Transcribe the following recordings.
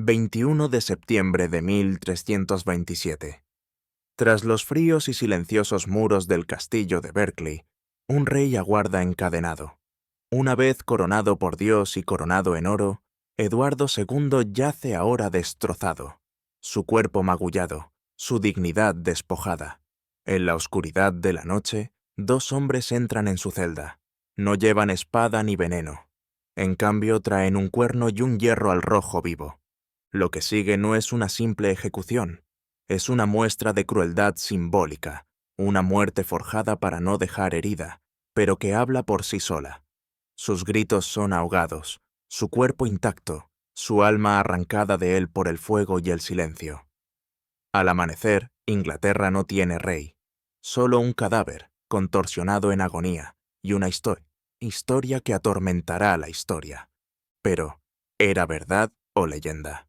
21 de septiembre de 1327. Tras los fríos y silenciosos muros del castillo de Berkeley, un rey aguarda encadenado. Una vez coronado por Dios y coronado en oro, Eduardo II yace ahora destrozado, su cuerpo magullado, su dignidad despojada. En la oscuridad de la noche, dos hombres entran en su celda. No llevan espada ni veneno. En cambio, traen un cuerno y un hierro al rojo vivo. Lo que sigue no es una simple ejecución, es una muestra de crueldad simbólica, una muerte forjada para no dejar herida, pero que habla por sí sola. Sus gritos son ahogados, su cuerpo intacto, su alma arrancada de él por el fuego y el silencio. Al amanecer, Inglaterra no tiene rey, solo un cadáver, contorsionado en agonía, y una historia que atormentará la historia. Pero, ¿era verdad o leyenda?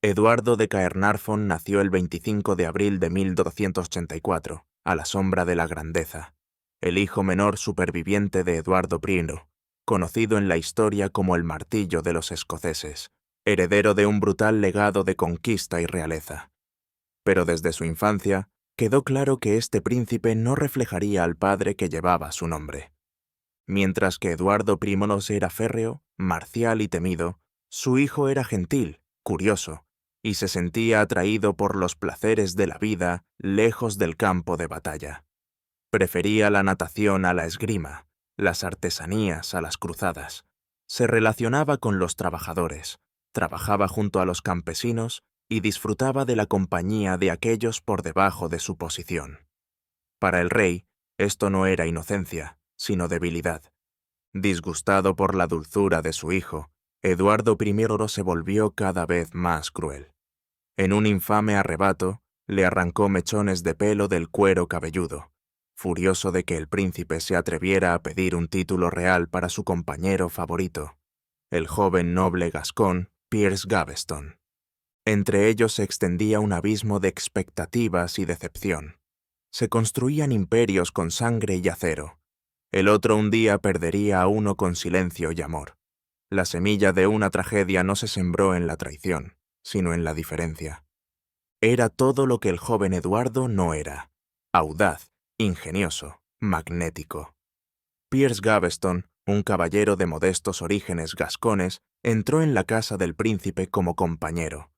Eduardo de Caernarfon nació el 25 de abril de 1284, a la sombra de la grandeza, el hijo menor superviviente de Eduardo I, conocido en la historia como el martillo de los escoceses, heredero de un brutal legado de conquista y realeza. Pero desde su infancia, quedó claro que este príncipe no reflejaría al padre que llevaba su nombre. Mientras que Eduardo I era férreo, marcial y temido, su hijo era gentil, curioso, y se sentía atraído por los placeres de la vida lejos del campo de batalla. Prefería la natación a la esgrima, las artesanías a las cruzadas. Se relacionaba con los trabajadores, trabajaba junto a los campesinos y disfrutaba de la compañía de aquellos por debajo de su posición. Para el rey, esto no era inocencia, sino debilidad. Disgustado por la dulzura de su hijo, Eduardo I se volvió cada vez más cruel. En un infame arrebato, le arrancó mechones de pelo del cuero cabelludo, furioso de que el príncipe se atreviera a pedir un título real para su compañero favorito, el joven noble gascón Piers Gaveston. Entre ellos se extendía un abismo de expectativas y decepción. Se construían imperios con sangre y acero. El otro un día perdería a uno con silencio y amor. La semilla de una tragedia no se sembró en la traición, sino en la diferencia. Era todo lo que el joven Eduardo no era: audaz, ingenioso, magnético. Piers Gaveston, un caballero de modestos orígenes gascones, entró en la casa del príncipe como compañero.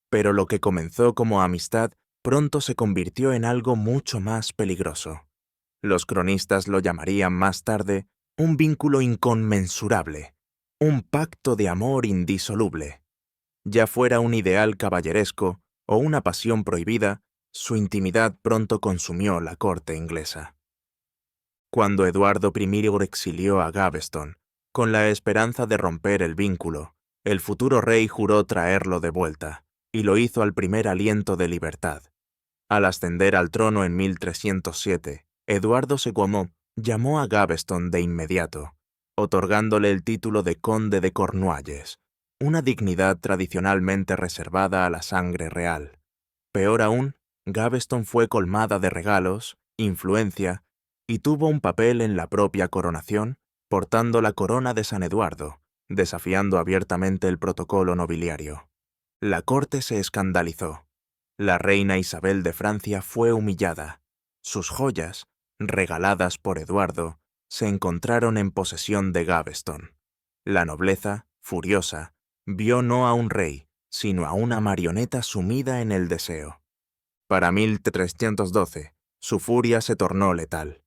Pero lo que comenzó como amistad pronto se convirtió en algo mucho más peligroso. Los cronistas lo llamarían más tarde un vínculo inconmensurable, un pacto de amor indisoluble. Ya fuera un ideal caballeresco o una pasión prohibida, su intimidad pronto consumió la corte inglesa. Cuando Eduardo I exilió a Gaveston, con la esperanza de romper el vínculo, el futuro rey juró traerlo de vuelta, y lo hizo al primer aliento de libertad. Al ascender al trono en 1307, Eduardo II llamó a Gaveston de inmediato, otorgándole el título de conde de Cornualles, una dignidad tradicionalmente reservada a la sangre real. Peor aún, Gaveston fue colmada de regalos, influencia, y tuvo un papel en la propia coronación, portando la corona de San Eduardo, desafiando abiertamente el protocolo nobiliario. La corte se escandalizó. La reina Isabel de Francia fue humillada. Sus joyas, regaladas por Eduardo, se encontraron en posesión de Gaveston. La nobleza, furiosa, vio no a un rey, sino a una marioneta sumida en el deseo. Para 1312, su furia se tornó letal.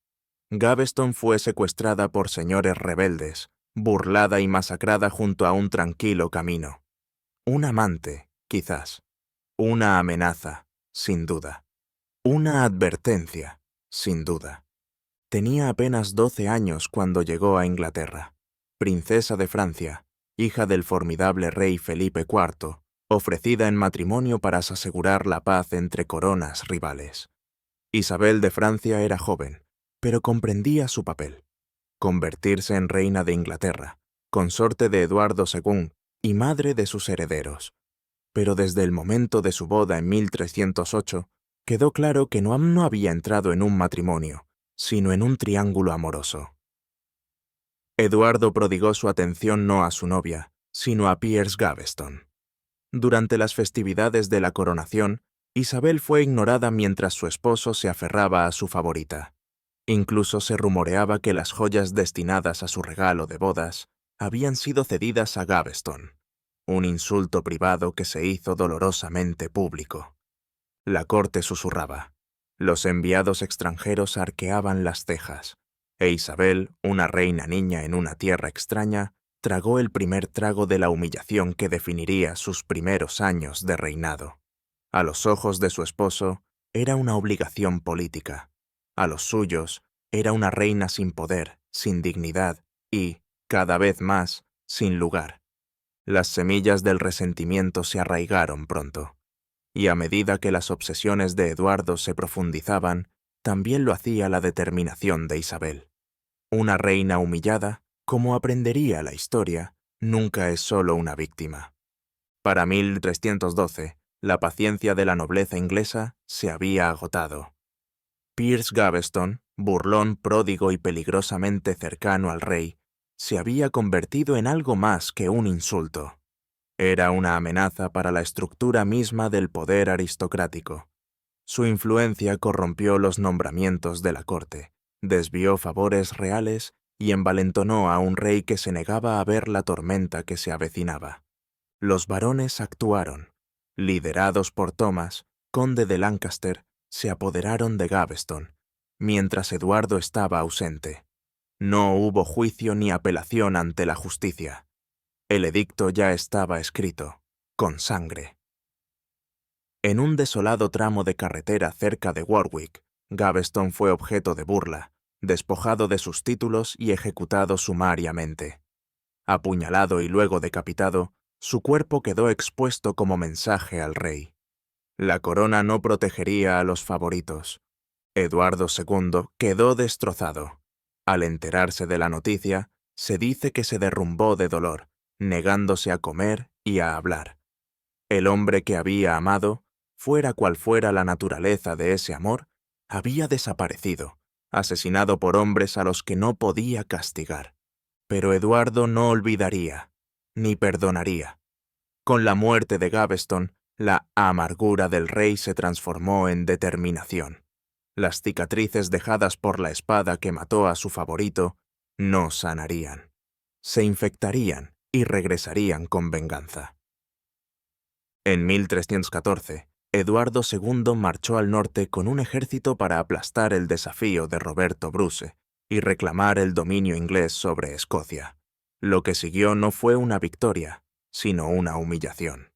Gaveston fue secuestrada por señores rebeldes, burlada y masacrada junto a un tranquilo camino. Un amante, quizás. Una amenaza, sin duda. Una advertencia, sin duda. Tenía apenas 12 años cuando llegó a Inglaterra. Princesa de Francia, hija del formidable rey Felipe IV, ofrecida en matrimonio para asegurar la paz entre coronas rivales. Isabel de Francia era joven, pero comprendía su papel: convertirse en reina de Inglaterra, consorte de Eduardo II y madre de sus herederos. Pero desde el momento de su boda en 1308, quedó claro que no había entrado en un matrimonio, sino en un triángulo amoroso. Eduardo prodigó su atención no a su novia, sino a Piers Gaveston. Durante las festividades de la coronación, Isabel fue ignorada mientras su esposo se aferraba a su favorita. Incluso se rumoreaba que las joyas destinadas a su regalo de bodas habían sido cedidas a Gaveston, un insulto privado que se hizo dolorosamente público. La corte susurraba. Los enviados extranjeros arqueaban las cejas, e Isabel, una reina niña en una tierra extraña, tragó el primer trago de la humillación que definiría sus primeros años de reinado. A los ojos de su esposo, era una obligación política. A los suyos, era una reina sin poder, sin dignidad y, cada vez más, sin lugar. Las semillas del resentimiento se arraigaron pronto. Y a medida que las obsesiones de Eduardo se profundizaban, también lo hacía la determinación de Isabel. Una reina humillada, como aprendería la historia, nunca es solo una víctima. Para 1312, la paciencia de la nobleza inglesa se había agotado. Piers Gaveston, burlón, pródigo y peligrosamente cercano al rey, se había convertido en algo más que un insulto. Era una amenaza para la estructura misma del poder aristocrático. Su influencia corrompió los nombramientos de la corte, desvió favores reales y envalentonó a un rey que se negaba a ver la tormenta que se avecinaba. Los barones actuaron. Liderados por Thomas, conde de Lancaster, se apoderaron de Gaveston, mientras Eduardo estaba ausente. No hubo juicio ni apelación ante la justicia. El edicto ya estaba escrito, con sangre. En un desolado tramo de carretera cerca de Warwick, Gaveston fue objeto de burla, despojado de sus títulos y ejecutado sumariamente. Apuñalado y luego decapitado, su cuerpo quedó expuesto como mensaje al rey. La corona no protegería a los favoritos. Eduardo II quedó destrozado. Al enterarse de la noticia, se dice que se derrumbó de dolor, negándose a comer y a hablar. El hombre que había amado, fuera cual fuera la naturaleza de ese amor, había desaparecido, asesinado por hombres a los que no podía castigar. Pero Eduardo no olvidaría, ni perdonaría. Con la muerte de Gaveston, la amargura del rey se transformó en determinación. Las cicatrices dejadas por la espada que mató a su favorito no sanarían. Se infectarían y regresarían con venganza. En 1314, Eduardo II marchó al norte con un ejército para aplastar el desafío de Roberto Bruce y reclamar el dominio inglés sobre Escocia. Lo que siguió no fue una victoria, sino una humillación.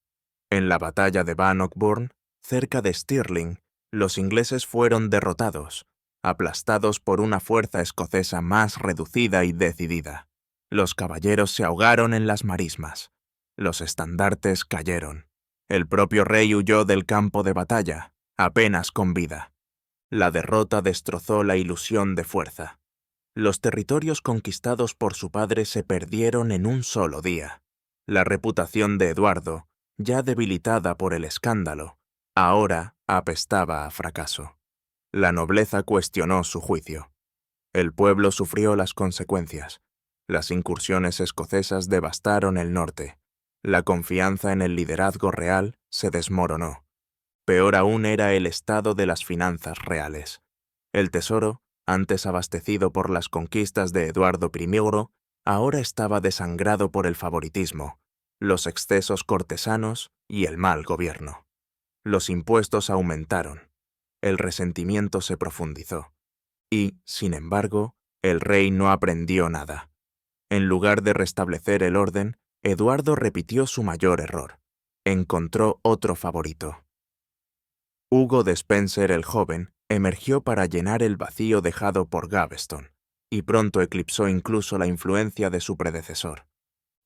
En la batalla de Bannockburn, cerca de Stirling, los ingleses fueron derrotados, aplastados por una fuerza escocesa más reducida y decidida. Los caballeros se ahogaron en las marismas. Los estandartes cayeron. El propio rey huyó del campo de batalla, apenas con vida. La derrota destrozó la ilusión de fuerza. Los territorios conquistados por su padre se perdieron en un solo día. La reputación de Eduardo, ya debilitada por el escándalo, ahora apestaba a fracaso. La nobleza cuestionó su juicio. El pueblo sufrió las consecuencias. Las incursiones escocesas devastaron el norte. La confianza en el liderazgo real se desmoronó. Peor aún era el estado de las finanzas reales. El tesoro, antes abastecido por las conquistas de Eduardo I, ahora estaba desangrado por el favoritismo, los excesos cortesanos y el mal gobierno. Los impuestos aumentaron. El resentimiento se profundizó. Y, sin embargo, el rey no aprendió nada. En lugar de restablecer el orden, Eduardo repitió su mayor error. Encontró otro favorito. Hugo de Spencer el joven emergió para llenar el vacío dejado por Gaveston, y pronto eclipsó incluso la influencia de su predecesor.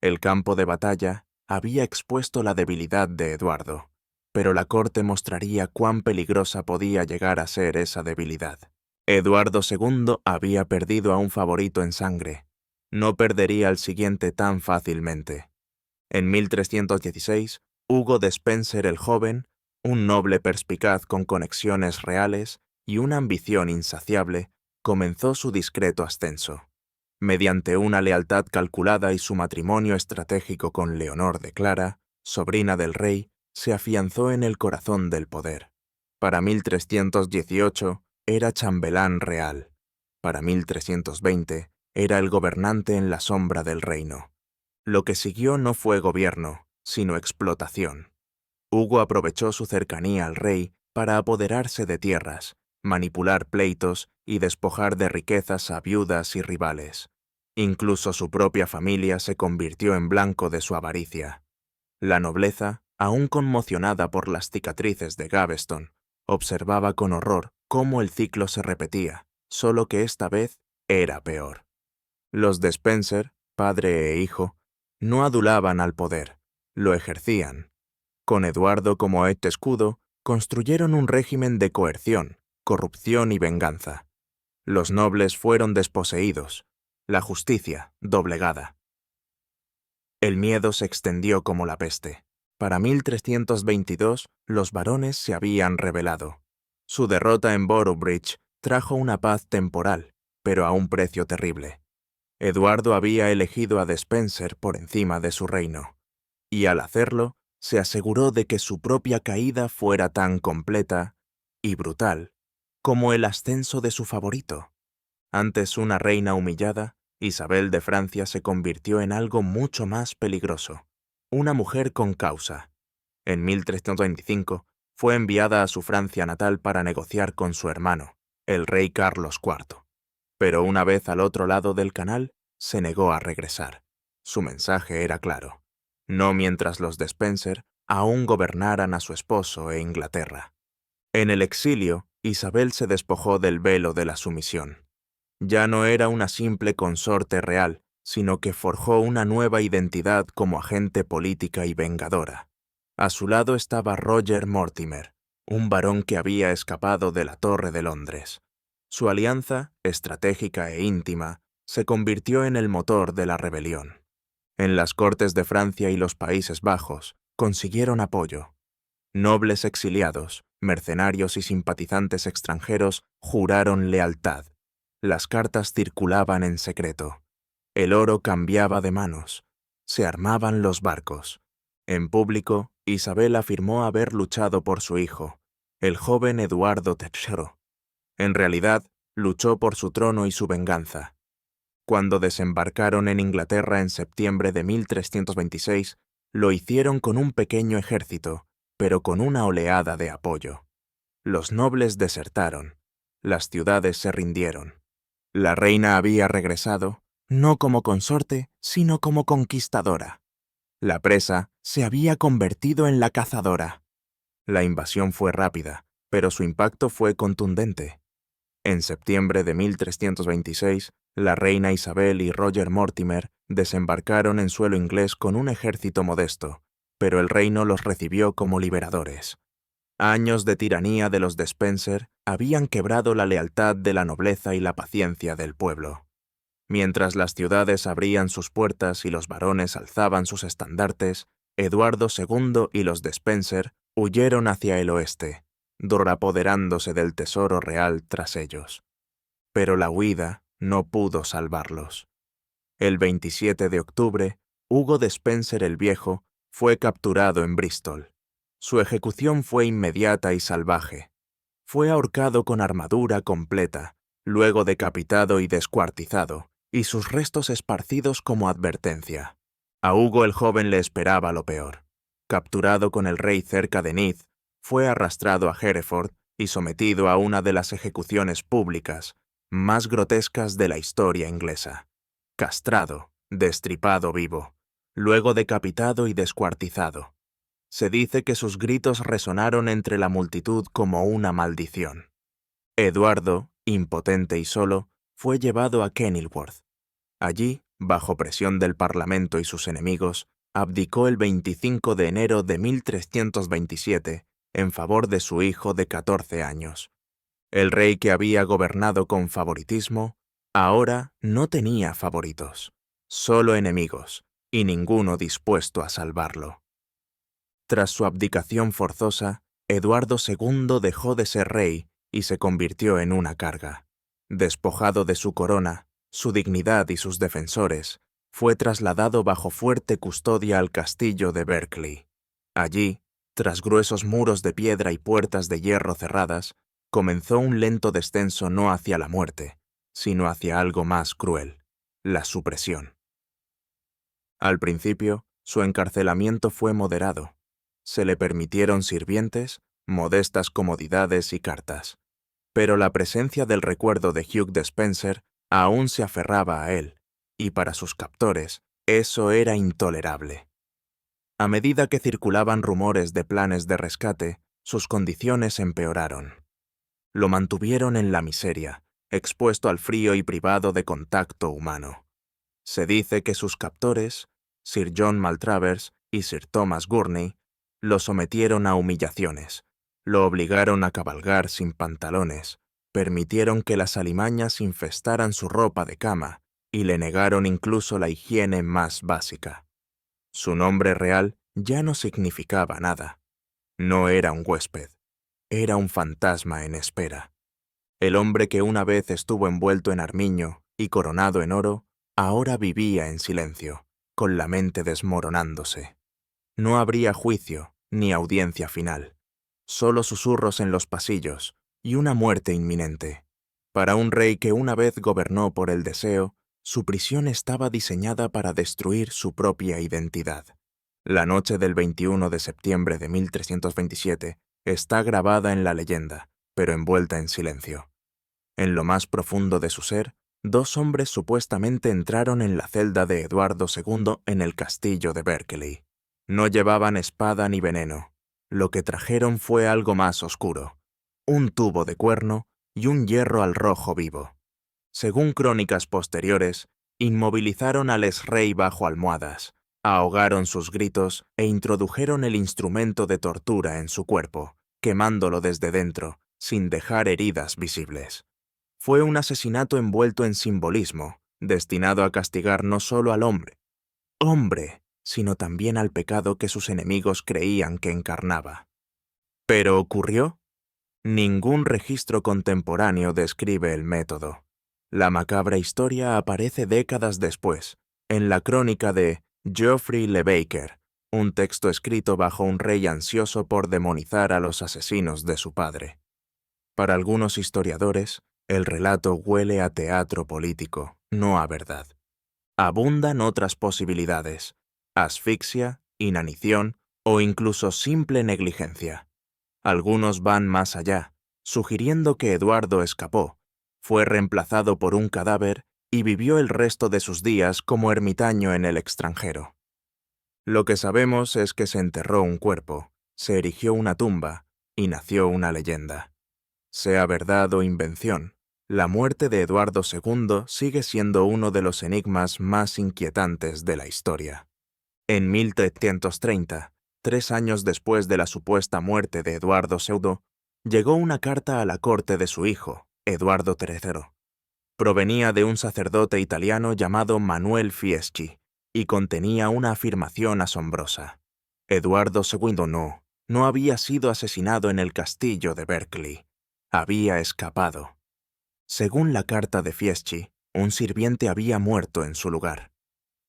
El campo de batalla había expuesto la debilidad de Eduardo, pero la corte mostraría cuán peligrosa podía llegar a ser esa debilidad. Eduardo II había perdido a un favorito en sangre. No perdería al siguiente tan fácilmente. En 1316, Hugo de Spencer el joven, un noble perspicaz con conexiones reales y una ambición insaciable, comenzó su discreto ascenso. Mediante una lealtad calculada y su matrimonio estratégico con Leonor de Clara, sobrina del rey, se afianzó en el corazón del poder. Para 1318 era chambelán real. Para 1320 era el gobernante en la sombra del reino. Lo que siguió no fue gobierno, sino explotación. Hugo aprovechó su cercanía al rey para apoderarse de tierras, manipular pleitos y despojar de riquezas a viudas y rivales. Incluso su propia familia se convirtió en blanco de su avaricia. La nobleza, aún conmocionada por las cicatrices de Gaveston, observaba con horror cómo el ciclo se repetía, solo que esta vez era peor. Los Despenser, padre e hijo, no adulaban al poder, lo ejercían. Con Eduardo como escudo, construyeron un régimen de coerción, corrupción y venganza. Los nobles fueron desposeídos, la justicia doblegada. El miedo se extendió como la peste. Para 1322, los barones se habían rebelado. Su derrota en Boroughbridge trajo una paz temporal, pero a un precio terrible. Eduardo había elegido a Despenser por encima de su reino, y al hacerlo, se aseguró de que su propia caída fuera tan completa y brutal como el ascenso de su favorito. Antes una reina humillada, Isabel de Francia se convirtió en algo mucho más peligroso, una mujer con causa. En 1325 fue enviada a su Francia natal para negociar con su hermano, el rey Carlos IV. Pero una vez al otro lado del canal, se negó a regresar. Su mensaje era claro: no mientras los Despenser aún gobernaran a su esposo e Inglaterra. En el exilio, Isabel se despojó del velo de la sumisión. Ya no era una simple consorte real, sino que forjó una nueva identidad como agente política y vengadora. A su lado estaba Roger Mortimer, un varón que había escapado de la Torre de Londres. Su alianza, estratégica e íntima, se convirtió en el motor de la rebelión. En las Cortes de Francia y los Países Bajos consiguieron apoyo. Nobles exiliados, mercenarios y simpatizantes extranjeros juraron lealtad. Las cartas circulaban en secreto. El oro cambiaba de manos. Se armaban los barcos. En público, Isabel afirmó haber luchado por su hijo, el joven Eduardo III. En realidad, luchó por su trono y su venganza. Cuando desembarcaron en Inglaterra en septiembre de 1326, lo hicieron con un pequeño ejército, pero con una oleada de apoyo. Los nobles desertaron. Las ciudades se rindieron. La reina había regresado, no como consorte, sino como conquistadora. La presa se había convertido en la cazadora. La invasión fue rápida, pero su impacto fue contundente. En septiembre de 1326, la reina Isabel y Roger Mortimer desembarcaron en suelo inglés con un ejército modesto, pero el reino los recibió como liberadores. Años de tiranía de los Despenser habían quebrado la lealtad de la nobleza y la paciencia del pueblo. Mientras las ciudades abrían sus puertas y los varones alzaban sus estandartes, Eduardo II y los Despenser huyeron hacia el oeste, apoderándose del tesoro real tras ellos. Pero la huida no pudo salvarlos. El 27 de octubre, Hugo Despenser el Viejo fue capturado en Bristol. Su ejecución fue inmediata y salvaje. Fue ahorcado con armadura completa, luego decapitado y descuartizado, y sus restos esparcidos como advertencia. A Hugo el joven le esperaba lo peor. Capturado con el rey cerca de Neath, fue arrastrado a Hereford y sometido a una de las ejecuciones públicas más grotescas de la historia inglesa. Castrado, destripado vivo, luego decapitado y descuartizado. Se dice que sus gritos resonaron entre la multitud como una maldición. Eduardo, impotente y solo, fue llevado a Kenilworth. Allí, bajo presión del Parlamento y sus enemigos, abdicó el 25 de enero de 1327 en favor de su hijo de 14 años. El rey que había gobernado con favoritismo, ahora no tenía favoritos, solo enemigos, y ninguno dispuesto a salvarlo. Tras su abdicación forzosa, Eduardo II dejó de ser rey y se convirtió en una carga. Despojado de su corona, su dignidad y sus defensores, fue trasladado bajo fuerte custodia al castillo de Berkeley. Allí, tras gruesos muros de piedra y puertas de hierro cerradas, comenzó un lento descenso no hacia la muerte, sino hacia algo más cruel, la supresión. Al principio, su encarcelamiento fue moderado. Se le permitieron sirvientes, modestas comodidades y cartas. Pero la presencia del recuerdo de Hugh Despenser aún se aferraba a él, y para sus captores, eso era intolerable. A medida que circulaban rumores de planes de rescate, sus condiciones empeoraron. Lo mantuvieron en la miseria, expuesto al frío y privado de contacto humano. Se dice que sus captores, Sir John Maltravers y Sir Thomas Gurney, lo sometieron a humillaciones, lo obligaron a cabalgar sin pantalones, permitieron que las alimañas infestaran su ropa de cama y le negaron incluso la higiene más básica. Su nombre real ya no significaba nada. No era un huésped, era un fantasma en espera. El hombre que una vez estuvo envuelto en armiño y coronado en oro, ahora vivía en silencio, con la mente desmoronándose. No habría juicio ni audiencia final, solo susurros en los pasillos y una muerte inminente. Para un rey que una vez gobernó por el deseo, su prisión estaba diseñada para destruir su propia identidad. La noche del 21 de septiembre de 1327 está grabada en la leyenda, pero envuelta en silencio. En lo más profundo de su ser, dos hombres supuestamente entraron en la celda de Eduardo II en el castillo de Berkeley. No llevaban espada ni veneno. Lo que trajeron fue algo más oscuro: un tubo de cuerno y un hierro al rojo vivo. Según crónicas posteriores, inmovilizaron al exrey bajo almohadas, ahogaron sus gritos e introdujeron el instrumento de tortura en su cuerpo, quemándolo desde dentro, sin dejar heridas visibles. Fue un asesinato envuelto en simbolismo, destinado a castigar no solo al hombre, sino también al pecado que sus enemigos creían que encarnaba. ¿Pero ocurrió? Ningún registro contemporáneo describe el método. La macabra historia aparece décadas después, en la crónica de Geoffrey Le Baker, un texto escrito bajo un rey ansioso por demonizar a los asesinos de su padre. Para algunos historiadores, el relato huele a teatro político, no a verdad. Abundan otras posibilidades: asfixia, inanición o incluso simple negligencia. Algunos van más allá, sugiriendo que Eduardo escapó, fue reemplazado por un cadáver y vivió el resto de sus días como ermitaño en el extranjero. Lo que sabemos es que se enterró un cuerpo, se erigió una tumba y nació una leyenda. Sea verdad o invención, la muerte de Eduardo II sigue siendo uno de los enigmas más inquietantes de la historia. En 1330, 3 años después de la supuesta muerte de Eduardo II, llegó una carta a la corte de su hijo, Eduardo III. Provenía de un sacerdote italiano llamado Manuel Fieschi y contenía una afirmación asombrosa. Eduardo II no había sido asesinado en el castillo de Berkeley. Había escapado. Según la carta de Fieschi, un sirviente había muerto en su lugar.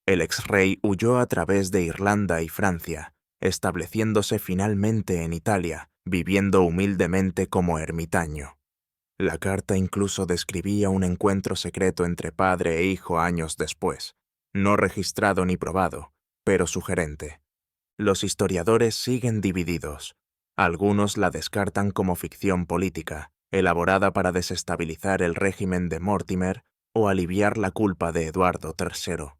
El exrey huyó a través de Irlanda y Francia, estableciéndose finalmente en Italia, viviendo humildemente como ermitaño. La carta incluso describía un encuentro secreto entre padre e hijo años después, no registrado ni probado, pero sugerente. Los historiadores siguen divididos. Algunos la descartan como ficción política, elaborada para desestabilizar el régimen de Mortimer o aliviar la culpa de Eduardo III.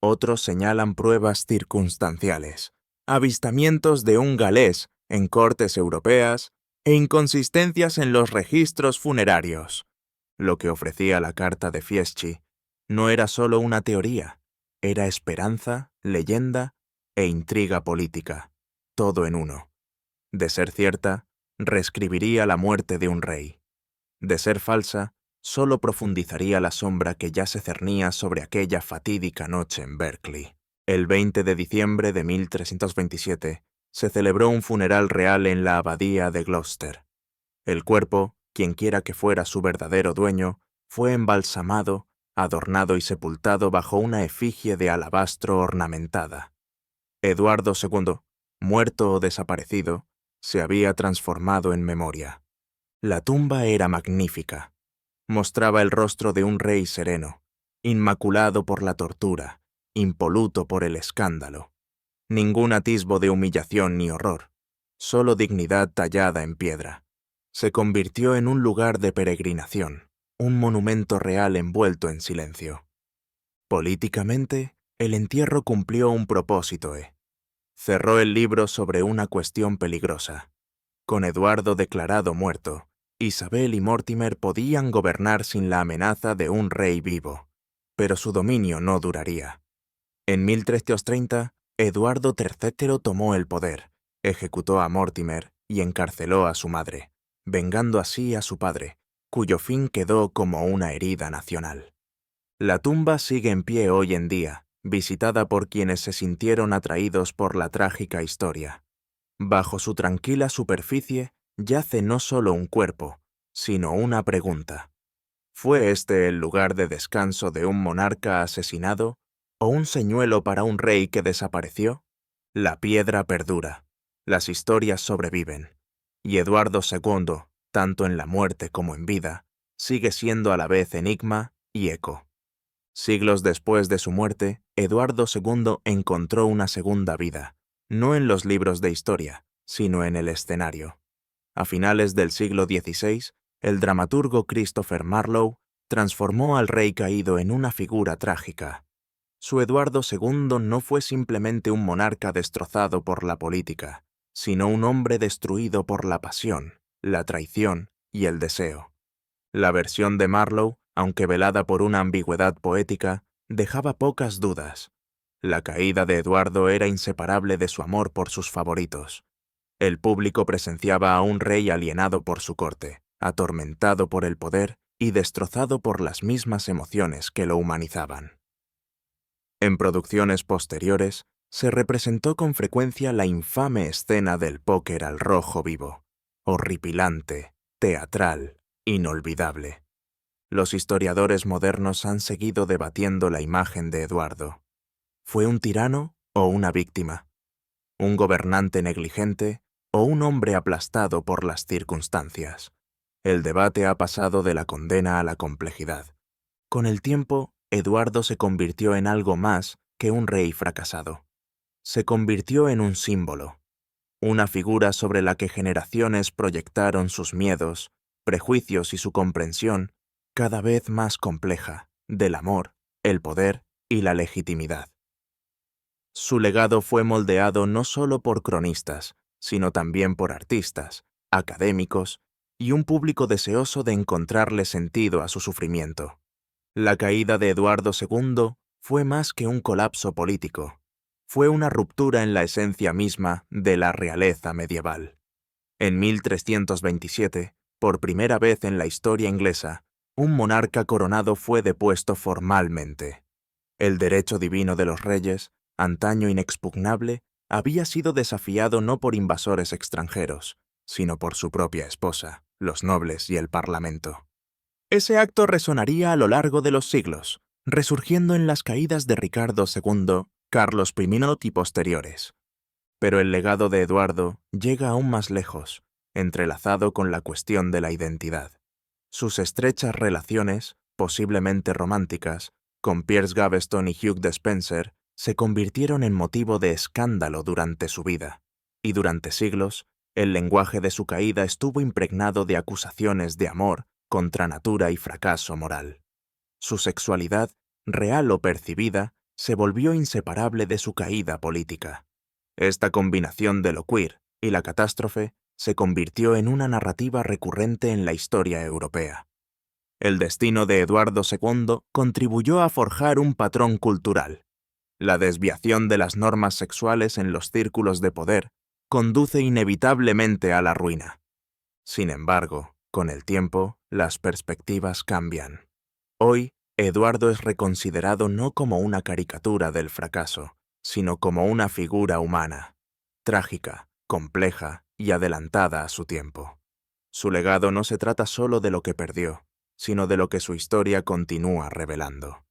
Otros señalan pruebas circunstanciales, avistamientos de un galés en cortes europeas e inconsistencias en los registros funerarios. Lo que ofrecía la carta de Fieschi no era solo una teoría, era esperanza, leyenda e intriga política, todo en uno. De ser cierta, reescribiría la muerte de un rey. De ser falsa, solo profundizaría la sombra que ya se cernía sobre aquella fatídica noche en Berkeley. El 20 de diciembre de 1327 se celebró un funeral real en la abadía de Gloucester. El cuerpo, quienquiera que fuera su verdadero dueño, fue embalsamado, adornado y sepultado bajo una efigie de alabastro ornamentada. Eduardo II, muerto o desaparecido, se había transformado en memoria. La tumba era magnífica. Mostraba el rostro de un rey sereno, inmaculado por la tortura, impoluto por el escándalo. Ningún atisbo de humillación ni horror, solo dignidad tallada en piedra. Se convirtió en un lugar de peregrinación, un monumento real envuelto en silencio. Políticamente, el entierro cumplió un propósito. Cerró el libro sobre una cuestión peligrosa. Con Eduardo declarado muerto, Isabel y Mortimer podían gobernar sin la amenaza de un rey vivo, pero su dominio no duraría. En 1330, Eduardo III tomó el poder, ejecutó a Mortimer y encarceló a su madre, vengando así a su padre, cuyo fin quedó como una herida nacional. La tumba sigue en pie hoy en día, visitada por quienes se sintieron atraídos por la trágica historia. Bajo su tranquila superficie yace no solo un cuerpo, sino una pregunta. ¿Fue este el lugar de descanso de un monarca asesinado o un señuelo para un rey que desapareció? La piedra perdura, las historias sobreviven, y Eduardo II, tanto en la muerte como en vida, sigue siendo a la vez enigma y eco. Siglos después de su muerte, Eduardo II encontró una segunda vida, no en los libros de historia, sino en el escenario. A finales del siglo XVI, el dramaturgo Christopher Marlowe transformó al rey caído en una figura trágica. Su Eduardo II no fue simplemente un monarca destrozado por la política, sino un hombre destruido por la pasión, la traición y el deseo. La versión de Marlowe, aunque velada por una ambigüedad poética, dejaba pocas dudas. La caída de Eduardo era inseparable de su amor por sus favoritos. El público presenciaba a un rey alienado por su corte, atormentado por el poder y destrozado por las mismas emociones que lo humanizaban. En producciones posteriores, se representó con frecuencia la infame escena del póker al rojo vivo, horripilante, teatral, inolvidable. Los historiadores modernos han seguido debatiendo la imagen de Eduardo. ¿Fue un tirano o una víctima? ¿Un gobernante negligente o un hombre aplastado por las circunstancias? El debate ha pasado de la condena a la complejidad. Con el tiempo, Eduardo se convirtió en algo más que un rey fracasado. Se convirtió en un símbolo, una figura sobre la que generaciones proyectaron sus miedos, prejuicios y su comprensión cada vez más compleja del amor, el poder y la legitimidad. Su legado fue moldeado no solo por cronistas, sino también por artistas, académicos y un público deseoso de encontrarle sentido a su sufrimiento. La caída de Eduardo II fue más que un colapso político, fue una ruptura en la esencia misma de la realeza medieval. En 1327, por primera vez en la historia inglesa, un monarca coronado fue depuesto formalmente. El derecho divino de los reyes, antaño inexpugnable, había sido desafiado no por invasores extranjeros, sino por su propia esposa, los nobles y el parlamento. Ese acto resonaría a lo largo de los siglos, resurgiendo en las caídas de Ricardo II, Carlos I y posteriores. Pero el legado de Eduardo llega aún más lejos, entrelazado con la cuestión de la identidad. Sus estrechas relaciones, posiblemente románticas, con Piers Gaveston y Hugh Despenser, se convirtieron en motivo de escándalo durante su vida, y durante siglos, el lenguaje de su caída estuvo impregnado de acusaciones de amor contra natura y fracaso moral. Su sexualidad, real o percibida, se volvió inseparable de su caída política. Esta combinación de lo queer y la catástrofe se convirtió en una narrativa recurrente en la historia europea. El destino de Eduardo II contribuyó a forjar un patrón cultural. La desviación de las normas sexuales en los círculos de poder conduce inevitablemente a la ruina. Sin embargo, con el tiempo, las perspectivas cambian. Hoy, Eduardo es reconsiderado no como una caricatura del fracaso, sino como una figura humana, trágica, compleja y adelantada a su tiempo. Su legado no se trata solo de lo que perdió, sino de lo que su historia continúa revelando.